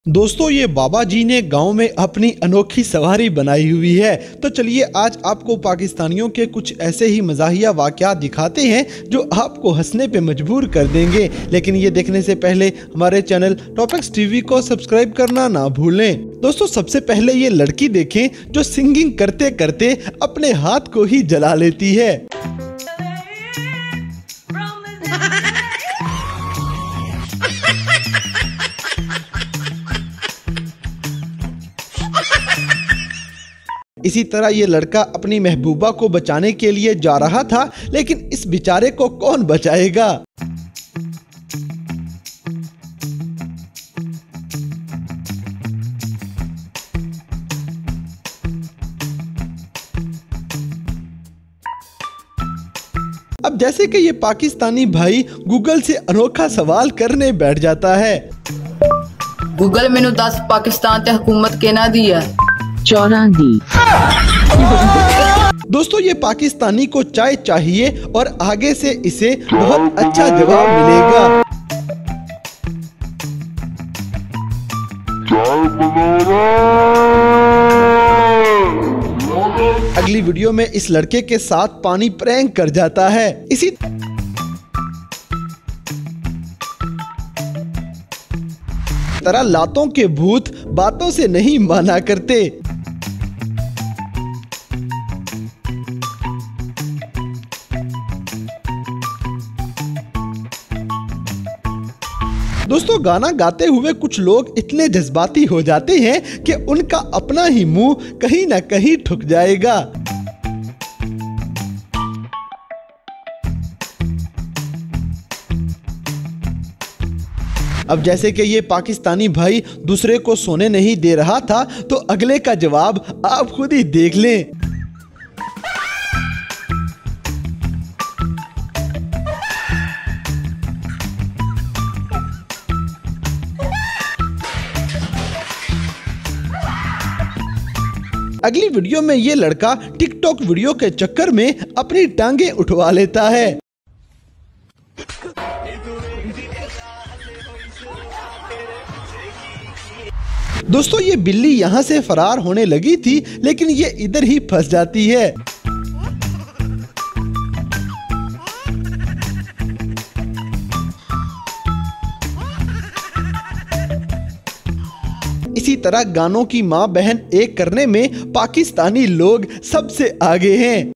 दोस्तों ये बाबा जी ने गांव में अपनी अनोखी सवारी बनाई हुई है। तो चलिए आज आपको पाकिस्तानियों के कुछ ऐसे ही मज़ाहिया वाक़यात दिखाते हैं जो आपको हंसने पे मजबूर कर देंगे। लेकिन ये देखने से पहले हमारे चैनल टॉपिक्स टीवी को सब्सक्राइब करना ना भूलें। दोस्तों सबसे पहले ये लड़की देखें जो सिंगिंग करते करते अपने हाथ को ही जला लेती है। इसी तरह ये लड़का अपनी महबूबा को बचाने के लिए जा रहा था, लेकिन इस बेचारे को कौन बचाएगा। अब जैसे कि ये पाकिस्तानी भाई गूगल से अनोखा सवाल करने बैठ जाता है। गूगल मैनू 10 पाकिस्तान ते हुकूमत केना दी है? 84। दोस्तों ये पाकिस्तानी को चाय चाहिए और आगे से इसे बहुत अच्छा जवाब मिलेगा। अगली वीडियो में इस लड़के के साथ पानी प्रैंक कर जाता है। इसी तरह लातों के भूत बातों से नहीं माना करते। दोस्तों गाना गाते हुए कुछ लोग इतने जज्बाती हो जाते हैं कि उनका अपना ही मुंह कहीं ना कहीं ठुक जाएगा। अब जैसे कि ये पाकिस्तानी भाई दूसरे को सोने नहीं दे रहा था, तो अगले का जवाब आप खुद ही देख लें। अगली वीडियो में ये लड़का टिकटॉक वीडियो के चक्कर में अपनी टांगे उठवा लेता है। दोस्तों ये बिल्ली यहाँ से फरार होने लगी थी, लेकिन ये इधर ही फंस जाती है। इसी तरह गानों की माँ बहन एक करने में पाकिस्तानी लोग सबसे आगे हैं।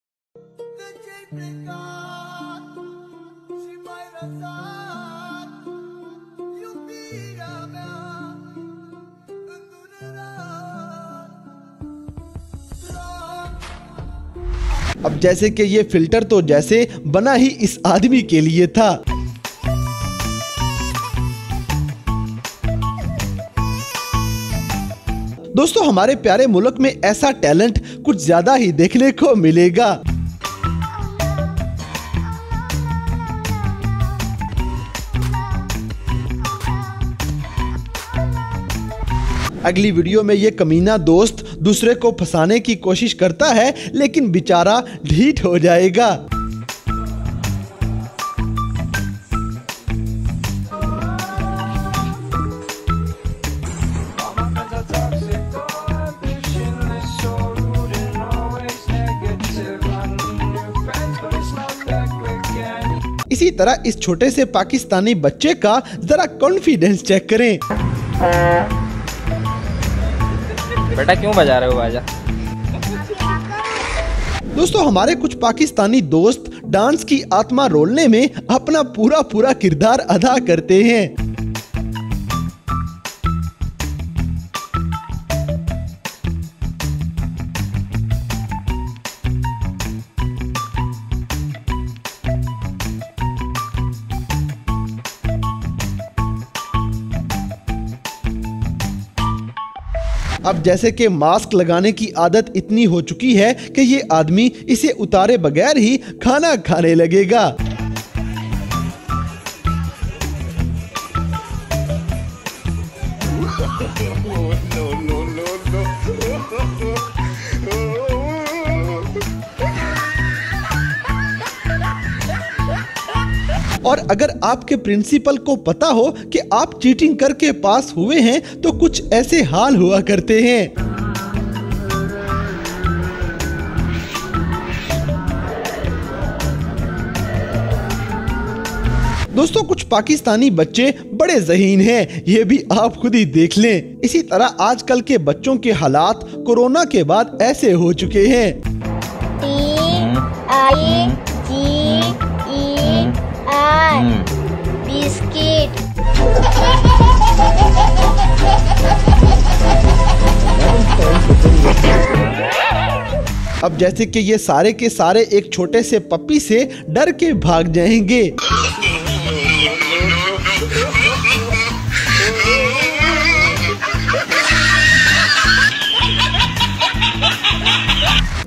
अब जैसे कि ये फिल्टर तो जैसे बना ही इस आदमी के लिए था। दोस्तों हमारे प्यारे मुल्क में ऐसा टैलेंट कुछ ज्यादा ही देखने को मिलेगा। अगली वीडियो में ये कमीना दोस्त दूसरे को फंसाने की कोशिश करता है, लेकिन बेचारा ढीठ हो जाएगा। इसी तरह इस छोटे से पाकिस्तानी बच्चे का जरा कॉन्फिडेंस चेक करें। बेटा क्यों बजा रहे हो बाजा? दोस्तों हमारे कुछ पाकिस्तानी दोस्त डांस की आत्मा रोलने में अपना पूरा किरदार अदा करते हैं। अब जैसे कि मास्क लगाने की आदत इतनी हो चुकी है कि ये आदमी इसे उतारे बगैर ही खाना खाने लगेगा। और अगर आपके प्रिंसिपल को पता हो कि आप चीटिंग करके पास हुए हैं तो कुछ ऐसे हाल हुआ करते हैं। दोस्तों कुछ पाकिस्तानी बच्चे बड़े ज़हीन हैं, ये भी आप खुद ही देख लें। इसी तरह आजकल के बच्चों के हालात कोरोना के बाद ऐसे हो चुके हैं। बिस्किट। अब जैसे कि ये सारे के सारे एक छोटे से पप्पी से डर के भाग जाएंगे।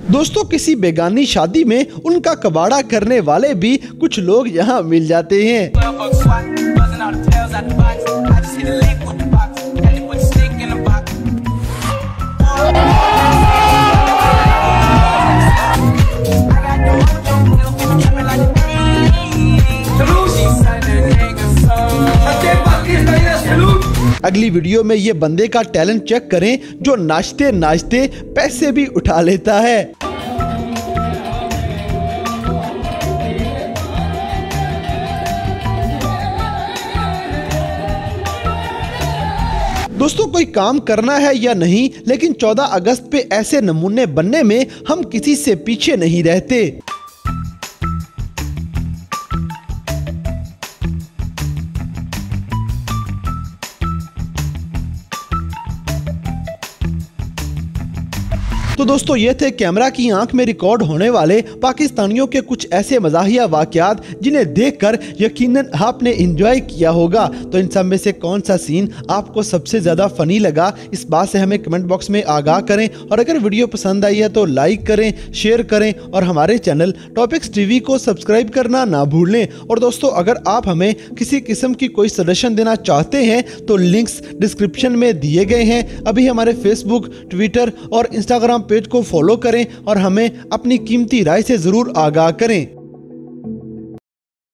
दोस्तों किसी बेगानी शादी में उनका कबाड़ा करने वाले भी कुछ लोग यहाँ मिल जाते हैं। अगली वीडियो में ये बंदे का टैलेंट चेक करें जो नाचते नाचते पैसे भी उठा लेता है। दोस्तों कोई काम करना है या नहीं, लेकिन 14 अगस्त पे ऐसे नमूने बनने में हम किसी से पीछे नहीं रहते। तो दोस्तों ये थे कैमरा की आंख में रिकॉर्ड होने वाले पाकिस्तानियों के कुछ ऐसे मज़ाहिया वाक़यात जिन्हें देखकर यकीनन आपने एंजॉय किया होगा। तो इन सब में से कौन सा सीन आपको सबसे ज़्यादा फ़नी लगा, इस बात से हमें कमेंट बॉक्स में आगाह करें। और अगर वीडियो पसंद आई है तो लाइक करें, शेयर करें और हमारे चैनल टॉपिक्स टीवी को सब्सक्राइब करना ना भूलें। और दोस्तों अगर आप हमें किसी किस्म की कोई सजेशन देना चाहते हैं तो लिंक्स डिस्क्रिप्शन में दिए गए हैं। अभी हमारे फेसबुक, ट्विटर और इंस्टाग्राम पेज को फॉलो करें और हमें अपनी कीमती राय से ज़रूर आगाह करें।